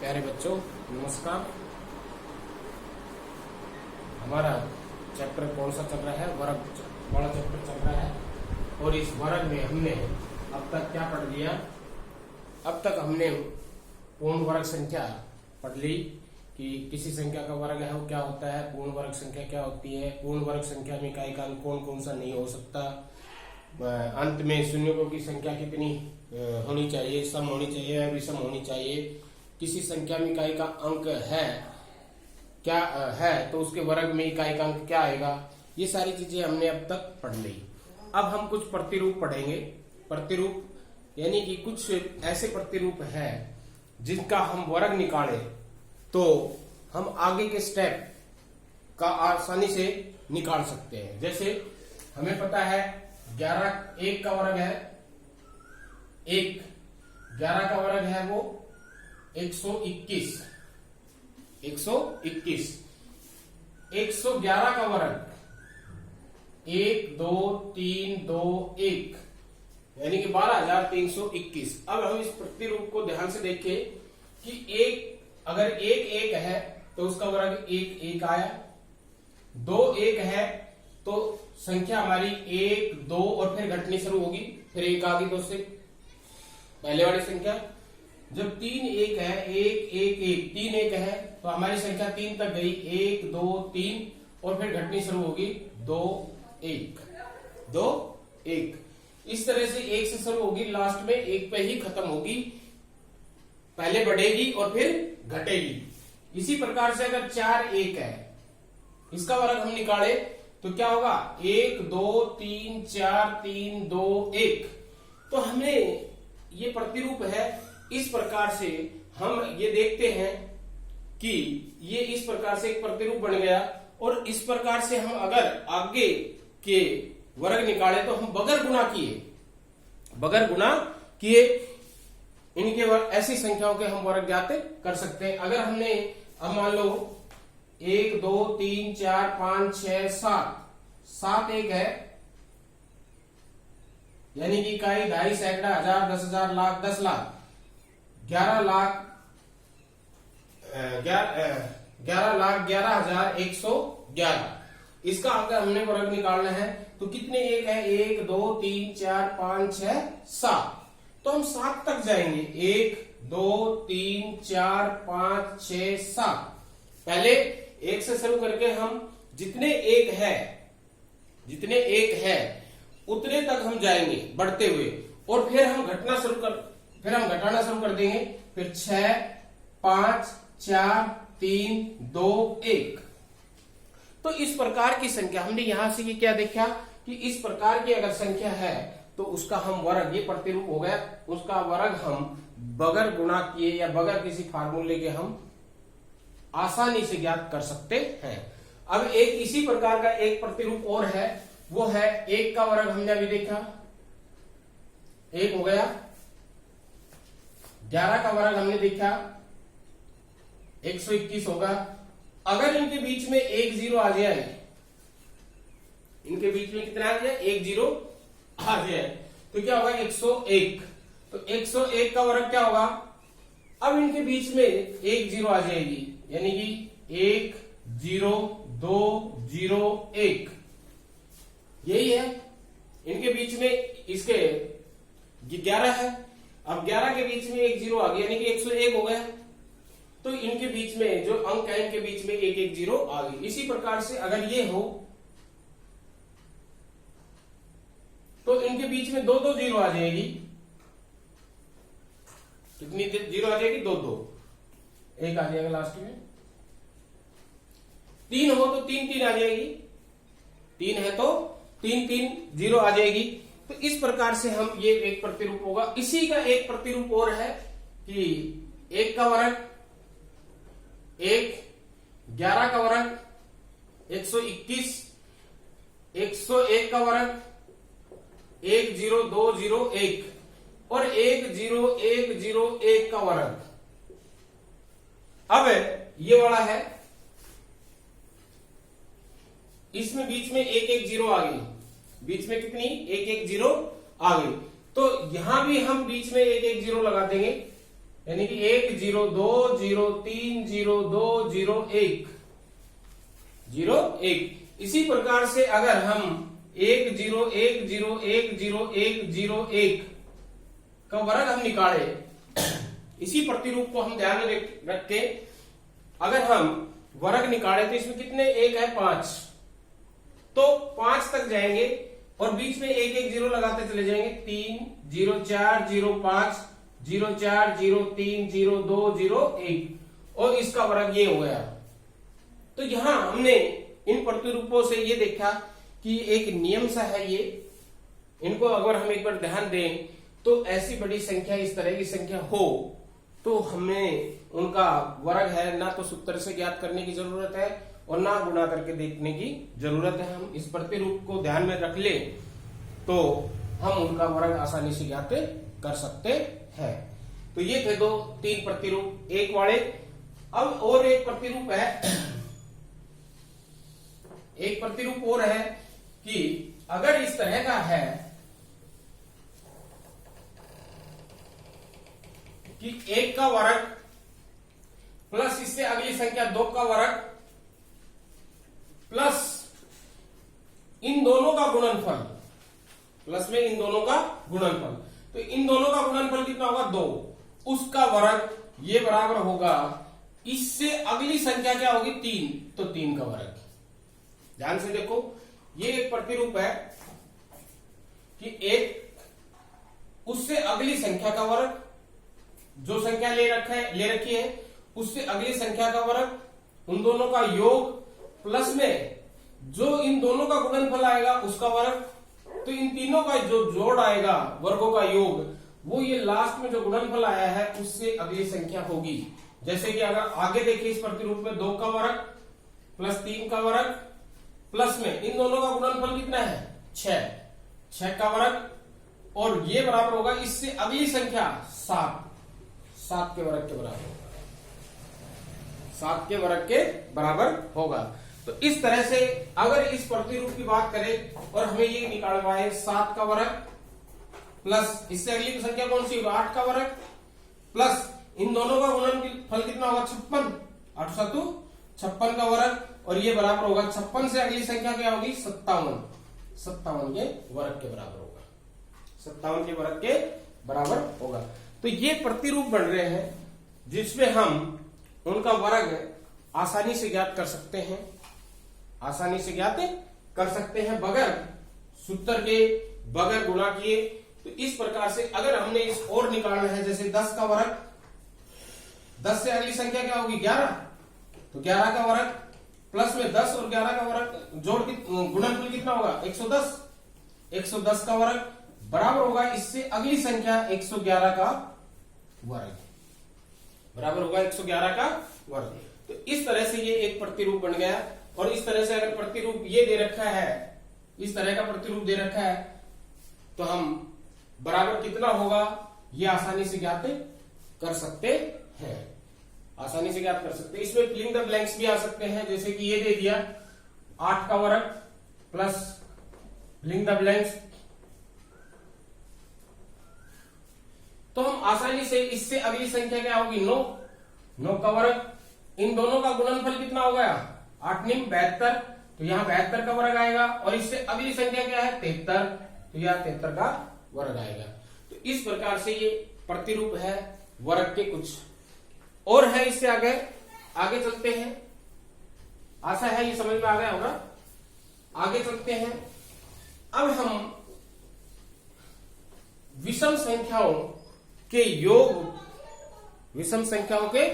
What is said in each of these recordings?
प्यारे बच्चों नमस्कार। हमारा चैप्टर कौन सा चल रहा है? वर्ग वाला चैप्टर चल रहा है। और इस वर्ग में हमने अब तक क्या पढ़ लिया? अब तक हमने पूर्ण वर्ग संख्या पढ़ ली कि किसी संख्या का वर्ग है वो क्या होता है, पूर्ण वर्ग संख्या क्या होती है, पूर्ण वर्ग संख्या में इकाई का अंक कौन कौन सा नहीं हो सकता, अंत में शून्यों की संख्या कितनी होनी चाहिए, सम होनी चाहिए या विषम होनी चाहिए, किसी संख्या में इकाई का अंक है क्या है तो उसके वर्ग में इकाई का अंक क्या आएगा। ये सारी चीजें हमने अब तक पढ़ ली। अब हम कुछ प्रतिरूप पढ़ेंगे। प्रतिरूप यानी कि कुछ ऐसे प्रतिरूप है जिनका हम वर्ग निकालें तो हम आगे के स्टेप का आसानी से निकाल सकते हैं। जैसे हमें पता है 1 का वर्ग है 11 का वर्ग है वो 121। 111 का वर्ग 1 2 3 2 1 यानी कि 12,321। अब हम इस प्रतिरूप को ध्यान से देखें कि अगर 1 है तो उसका वर्ग 1 1 आया, 2 1 है तो संख्या हमारी 1 2 और फिर घटनी शुरू होगी, फिर 1 आ गई तो उससे पहले वाली संख्या। जब 3 1 है 1 1 1 3 1 है तो हमारी संख्या 3 तक गई, 1 2 3 और फिर घटनी शुरू होगी 2 1 2 1। इस तरह से 1 से शुरू होगी, लास्ट में 1 पे ही खत्म होगी, पहले बढ़ेगी और फिर घटेगी। इसी प्रकार से अगर 4 1 है इसका वर्ग हम निकाले तो क्या होगा 1 2 3 4 3 2 1। तो हमें ये प्रतिरूप है। इस प्रकार से हम ये देखते हैं कि ये इस प्रकार से एक प्रतिरूप बन गया। और इस प्रकार से हम अगर आगे के वर्ग निकाले तो हम बगैर गुणा किए इनके वर्ग, ऐसी संख्याओं के हम वर्ग ज्ञात कर सकते हैं। अगर हमने अब मान लो 1 2 3 4 5 6 7 1 है यानी कि इकाई 2.5 सैकड़ा 1000 10,000 लाख 10 लाख 11,11,11,111। इसका अगर हमने वर्ग निकालना है तो कितने 1 है 1 2 3 4 5 6 7। तो हम 7 तक जाएंगे, 1 2 3 4 5 6 7। पहले 1 से शुरू करके हम जितने 1 है उतने तक हम जाएंगे बढ़ते हुए, और फिर हम घटाना शुरू कर देंगे। फिर 6 5 4 3 2 1। तो इस प्रकार की संख्या हमने यहां से ये क्या देखा कि इस प्रकार की अगर संख्या है तो उसका हम वर्ग, ये प्रतिरूप हो गया, उसका वर्ग हम बगैर गुणा किए या बगैर किसी फार्मूले के हम आसानी से ज्ञात कर सकते हैं। अब एक इसी प्रकार का एक प्रतिरूप और है, वो है 1 का वर्ग। हमने अभी देखा 1 हो गया। 11 का वर्ग हमने देखा 121 होगा। अगर इनके बीच में 1 0 आ जाए, इनके बीच में कितना आ जाए 1 0 आ जाए तो क्या होगा 101। तो 101 का वर्ग क्या होगा? अब इनके बीच में 1 0 आ जाएगी यानी कि 1 0 2 0 1। यही है इनके बीच में, इसके 11 है। अब 11 के बीच में 1 0 आ गया यानी कि 101 हो गया। तो इनके बीच में जो अंक है इनके बीच में 1 1 0 आ गई। इसी प्रकार से अगर ये हो तो इनके बीच में 2 2 0 आ जाएगी। कितनी 0 आ जाएगी? 2 2 1 आ जाएगा लास्ट में। 3 हो तो 3 3 आ जाएगी। 3 है तो 3 3 0 आ जाएगी। तो इस प्रकार से हम ये एक प्रतिरूप होगा। इसी का एक प्रतिरूप और है कि 1 का वर्ग 1 11 का वर्ग 121 101 का वर्ग 1 0 2 0 1 और 1 0 1 0 1 का वर्ग। अब ये वाला है, इसमें बीच में 1 1 0 आ गई। बीच में कितनी 1 1 0 आ गई। तो यहां भी हम बीच में 1 1 0 लगा देंगे यानी कि 1 0 2 0 3 0 2 0 1 0 1। इसी प्रकार से अगर हम 1 0 1 0 1 0 1 0 1 का वर्ग हम निकाले, इसी प्रतिरूप को हम ध्यान में रख के अगर हम वर्ग निकाले तो इसमें कितने एक है 5, तो 5 तक जाएंगे और बीच में 1 1 0 लगाते चले जाएंगे। 3 0 4 0 5 0 4 0 3 0 2 0 1 और इसका वर्ग ये हो गया। तो यहां हमने इन प्रतिरूपों से ये देखा कि एक नियम सा है ये, इनको अगर हम एक बार ध्यान दें तो ऐसी बड़ी संख्या, इस तरह की संख्या हो तो हमें उनका वर्ग है ना तो सूत्र से ज्ञात करने की जरूरत है और ना गुणा करके देखने की जरूरत है। हम इस प्रतिरूप को ध्यान में रख ले तो हम उनका वर्ग आसानी से ज्ञात कर सकते हैं। तो ये थे 3 प्रतिरूप एक वाले। अब और एक प्रतिरूप है, एक प्रतिरूप और है कि अगर इस तरह का है कि 1 का वर्ग प्लस इससे अगली संख्या 2 का वर्ग प्लस इन दोनों का गुणनफल, प्लस में इन दोनों का गुणनफल, तो इन दोनों का गुणनफल कितना होगा 2, उसका वर्ग ये बराबर होगा इससे अगली संख्या क्या होगी 3, तो 3 का वर्ग। ध्यान से देखो, ये एक प्रतिरूप है कि एक उससे अगली संख्या का वर्ग, जो संख्या ले रखी है उससे अगली संख्या का वर्ग, उन दोनों का योग प्लस में जो इन दोनों का गुणनफल आएगा उसका वर्ग, तो इन तीनों का जो जोड़ आएगा वर्गों का योग, वो ये लास्ट में जो गुणनफल आया है उससे अगली संख्या होगी। जैसे कि अगर आगे देखिए इस प्रतिरूप में 2 का वर्ग प्लस 3 का वर्ग प्लस में इन दोनों का गुणनफल कितना है 6 का वर्ग और ये बराबर होगा इससे अगली संख्या 7 के वर्ग के बराबर होगा, 7 के वर्ग के बराबर होगा। तो इस तरह से अगर इस प्रतिरूप की बात करें और हमें ये निकालना है 7 का वर्ग प्लस इससे अगली संख्या कौन सी होगा 8 का वर्ग प्लस इन दोनों का गुणनफल कितना होगा 56, 8 7 56 का वर्ग और ये बराबर होगा 56 से अगली संख्या क्या होगी 57 के वर्ग के बराबर होगा, 57 के वर्ग के बराबर होगा। तो ये प्रतिरूप बन रहे हैं जिसमें हम उनका वर्ग आसानी से ज्ञात कर सकते हैं, आसानी से ज्ञात कर सकते हैं बगैर सूत्र के, बगैर गुणा किए। तो इस प्रकार से अगर हमने इस और निकालना है जैसे 10 का वर्ग, 10 से अगली संख्या क्या होगी 11, तो 11 का वर्ग प्लस में 10 और 11 का वर्ग जोड़ गुणनफल कितना होगा 110, 110 का वर्ग बराबर होगा इससे अगली संख्या 111 का वर्ग, बराबर होगा 111 का वर्ग। तो इस तरह से ये एक प्रतिरूप बन गया। और इस तरह से अगर प्रतिरूप ये दे रखा है, इस तरह का प्रतिरूप दे रखा है तो हम बराबर कितना होगा ये आसानी से ज्ञात कर सकते हैं, आसानी से ज्ञात कर सकते हैं। इसमें फिलिंग द ब्लैंक्स भी आ सकते हैं, जैसे कि ये दे दिया 8 का वर्ग प्लस फिलिंग द ब्लैंक्स, तो हम आसानी से इससे अगली संख्या क्या होगी 9 का वर्ग, इन दोनों का गुणनफल कितना हो गया 8 9 72, तो यहाँ 72 का वर्ग आएगा और इससे अगली संख्या क्या है 73, तो यहाँ 73 का वर्ग आएगा। तो इस प्रकार से ये प्रतिरूप है वर्ग के कुछ और है। इससे आगे चलते हैं, आशा है ये समझ में आ गया होगा। आगे चलते हैं, अब हम विषम संख्याओं के योग, विषम संख्याओं के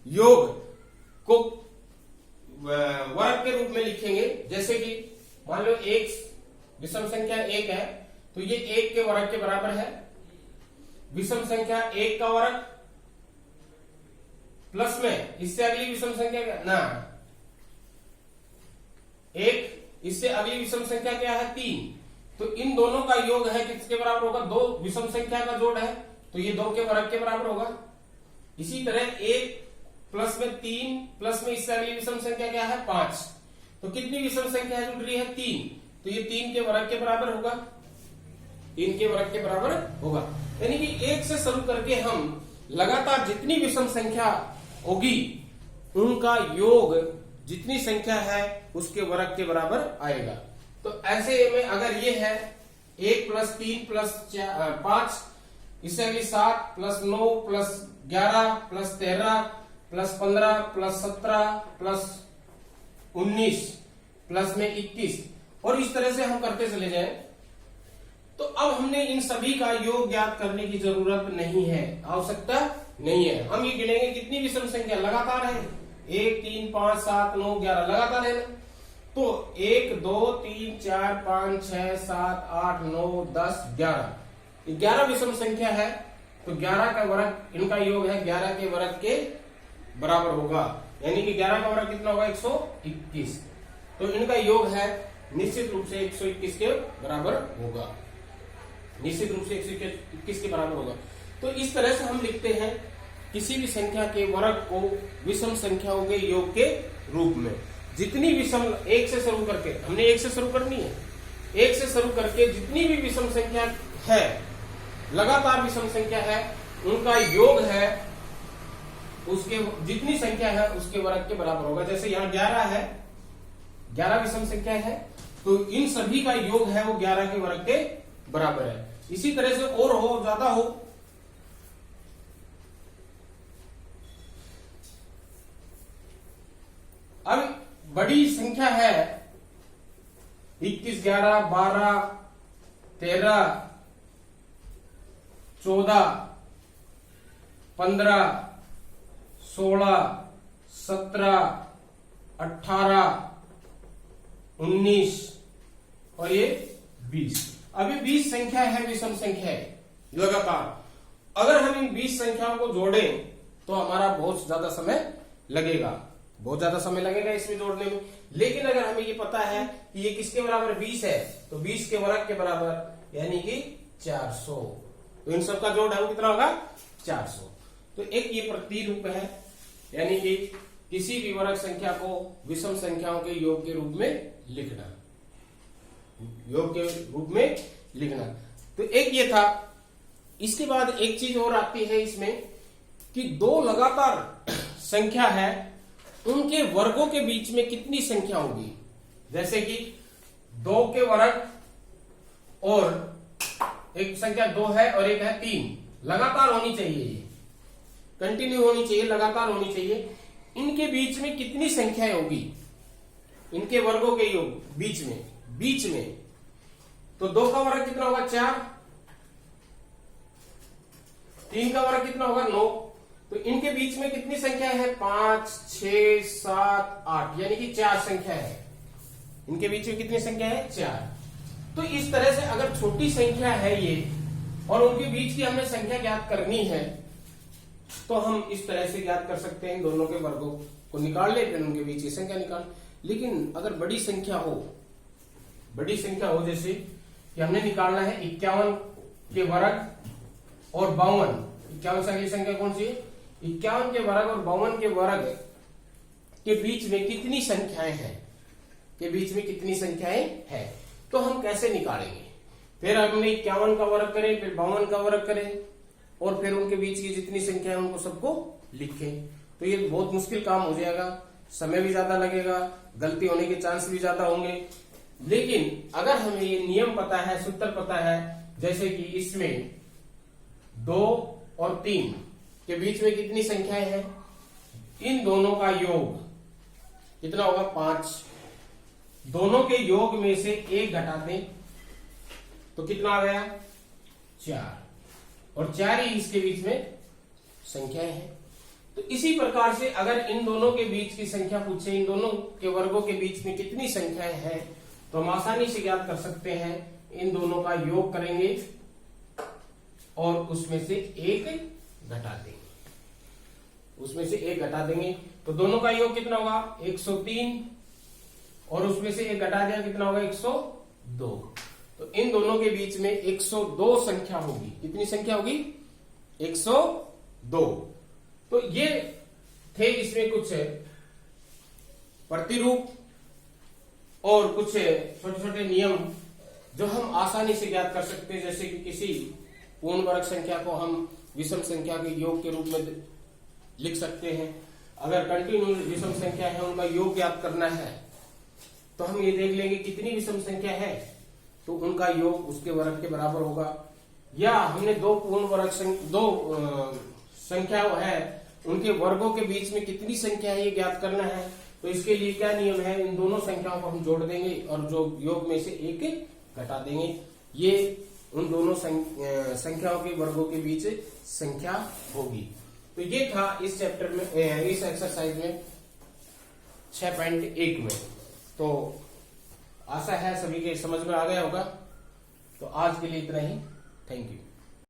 योग को वर्ग के रूप में लिखेंगे। जैसे कि मान लो एक विषम संख्या 1 है तो ये 1 के वर्ग के बराबर है। विषम संख्या 1 का वर्ग प्लस में इससे अगली विषम संख्या क्या ना 1, इससे अगली विषम संख्या क्या है 3, तो इन दोनों का योग है किसके बराबर होगा 2 विषम संख्या का जोड़ है तो ये 2 के वर्ग के बराबर होगा। इसी तरह 1 प्लस में 3 प्लस में इससे अगली विषम संख्या क्या है 5, तो कितनी विषम संख्या जुड़ रही है 3, तो ये 3 के वर्ग के बराबर होगा, 3 के वर्ग के बराबर होगा। यानी कि 1 से शुरू करके हम लगातार जितनी विषम संख्या होगी उनका योग जितनी संख्या है उसके वर्ग के बराबर आएगा। तो ऐसे में अगर ये है 1 + 3 + 5, इससे अगली 7 + 9 + 11 + 13 + 15 + 17 + 19 प्लस में 21, और इस तरह से हम करते चले जाएं, तो अब हमने इन सभी का योग ज्ञात करने की जरूरत नहीं है, आवश्यकता नहीं है। हम ये गिनेंगे कितनी विषम संख्या लगातार है, 1 3 5 7 9 11 लगातार है ना। तो 1 2 3 4 5 6 7 8 9 10 11 विषम संख्या है। तो 11 का वर्ग इनका योग है 11 के वर्ग के बराबर होगा, यानी कि 11 का वर्ग कितना होगा 121। तो इनका योग है निश्चित रूप से 121 के बराबर होगा, निश्चित रूप से 121 के बराबर होगा। तो इस तरह से हम लिखते हैं किसी भी संख्या के वर्ग को विषम संख्याओं के योग के रूप में। जितनी विषम, 1 से शुरू करके, हमने 1 से शुरू करनी है, 1 से शुरू करके जितनी भी विषम संख्या है, लगातार विषम संख्या है, उनका योग है उसके जितनी संख्या है उसके वर्ग के बराबर होगा। जैसे यहाँ 11 है, 11 विषम संख्या है, तो इन सभी का योग है वो 11 के वर्ग के बराबर है। इसी तरह से और हो, ज्यादा हो, अब बड़ी संख्या है 21 11 12 13 14 15 16 17 18 19 और ये 20। अभी 20 संख्या है, विषम संख्या है लगातार। अगर हम इन 20 संख्याओं को जोड़ें तो हमारा बहुत ज्यादा समय लगेगा, बहुत ज्यादा समय लगेगा इसमें जोड़ने में। लेकिन अगर हमें ये पता है कि ये किसके बराबर 20 है, तो 20 के वर्ग के बराबर यानी कि 400, तो इन सबका जोड़ है वो कितना होगा 400। तो एक ये प्रतिरूप है, यानी कि किसी भी वर्ग संख्या को विषम संख्याओं के योग के रूप में लिखना, योग के रूप में लिखना। तो एक ये था। इसके बाद एक चीज और आती है इसमें कि दो लगातार संख्या है, उनके वर्गों के बीच में कितनी संख्या होगी। जैसे कि 2 के वर्ग और एक संख्या 2 है और एक है 3, लगातार होनी चाहिए, ये कंटिन्यू होनी चाहिए, लगातार होनी चाहिए। इनके बीच में कितनी संख्याएं होगी, इनके वर्गों के योग बीच में तो 2 का वर्ग कितना होगा 4, 3 का वर्ग कितना होगा 9, तो इनके बीच में कितनी संख्या है 5 6 7 8, यानी कि 4 संख्या है। इनके बीच में कितनी संख्या है 4। तो इस तरह से अगर छोटी संख्या है ये और उनके बीच की हमें संख्या ज्ञात करनी है, तो हम इस तरह से ज्ञात कर सकते हैं, दोनों के वर्गों को निकाल ले, फिर उनके बीच की संख्या निकाल। लेकिन अगर बड़ी संख्या हो जैसे कि हमने निकालना है 51 के वर्ग और 52, 51 से अगली संख्या कौन सी है 51 के वर्ग और 52 के वर्ग के बीच में कितनी संख्याएं हैं, तो हम कैसे निकालेंगे। फिर हमने 51 का वर्ग करें, फिर 52 का वर्ग करें और फिर उनके बीच की जितनी संख्या है उनको सबको लिखें, तो ये बहुत मुश्किल काम हो जाएगा, समय भी ज्यादा लगेगा, गलती होने के चांस भी ज्यादा होंगे। लेकिन अगर हमें ये नियम पता है, सूत्र पता है, जैसे कि इसमें 2 और 3 के बीच में कितनी संख्याएं हैं, इन दोनों का योग कितना होगा 5, दोनों के योग में से 1 घटा दें तो कितना आ गया 4, और 4 ही इसके बीच में संख्याएं हैं। तो इसी प्रकार से अगर इन दोनों के बीच की संख्या पूछे, इन दोनों के वर्गों के बीच में कितनी संख्याएं हैं, तो हम आसानी से ज्ञात कर सकते हैं। इन दोनों का योग करेंगे और उसमें से 1 घटा देंगे, तो दोनों का योग कितना होगा 103, और उसमें से 1 घटा दिया कितना होगा 102। तो इन दोनों के बीच में 102 संख्या होगी। कितनी संख्या होगी 102। तो ये थे इसमें कुछ प्रतिरूप और कुछ छोटे छोटे नियम जो हम आसानी से ज्ञात कर सकते हैं। जैसे कि किसी पूर्ण वर्ग संख्या को हम विषम संख्या के योग के रूप में लिख सकते हैं। अगर कंटिन्यू विषम संख्या है उनका योग ज्ञात करना है तो हम ये देख लेंगे कितनी विषम संख्या है तो उनका योग उसके वर्ग के बराबर होगा। या हमने दो पूर्ण वर्ग संख्या है उनके वर्गों के बीच में कितनी संख्या है ये ज्ञात करना है तो इसके लिए क्या नियम है, इन दोनों संख्याओं को हम जोड़ देंगे और जो योग में से एक घटा देंगे। ये उन दोनों संख्याओं के वर्गों के बीच संख्या होगी। तो ये था इस चैप्टर में, इस एक्सरसाइज में 6.1 में। तो आशा है सभी के समझ में आ गया होगा। तो आज के लिए इतना ही। Thank you.